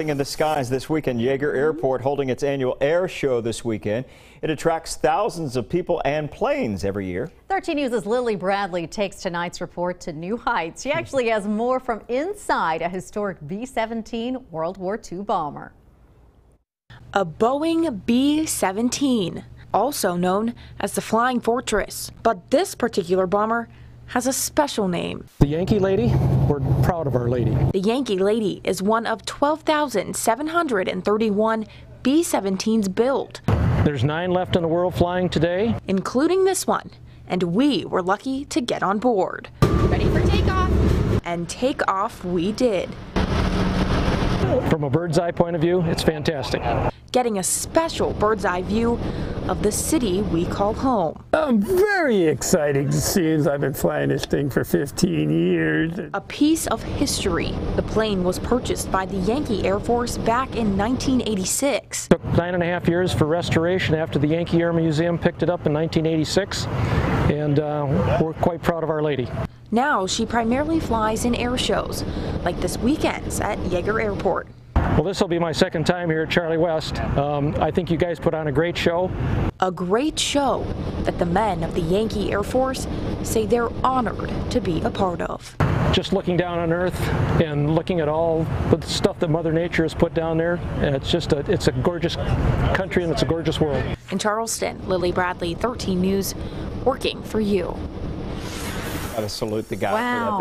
In the skies this weekend, Yeager Airport holding its annual air show this weekend. It attracts thousands of people and planes every year. 13 News' Lily Bradley takes tonight's report to new heights. She actually has more from inside a historic B-17 World War II bomber. A Boeing B-17, also known as the Flying Fortress. But this particular bomber has a special name. The Yankee Lady, we're proud of our lady. The Yankee Lady is one of 12,731 B-17s built. There's 9 left in the world flying today, including this one, and we were lucky to get on board. Ready for takeoff. And take off we did. From a bird's eye point of view, it's fantastic. Getting a special bird's eye view of the city we call home. I'm very excited to see as I've been flying this thing for 15 years. A piece of history. The plane was purchased by the Yankee Air Force back in 1986. Took 9.5 years for restoration after the Yankee Air Museum picked it up in 1986, and we're quite proud of our lady. Now she primarily flies in air shows, like this weekend's at Yeager Airport. Well, this will be my second time here at Charlie West. I think you guys put on a great show. A great show that the men of the Yankee Air Force say they're honored to be a part of. Just looking down on Earth and looking at all the stuff that Mother Nature has put down there, it's a gorgeous country and it's a gorgeous world. In Charleston, Lily Bradley, 13 News, working for you. Gotta salute the guy for that. Wow.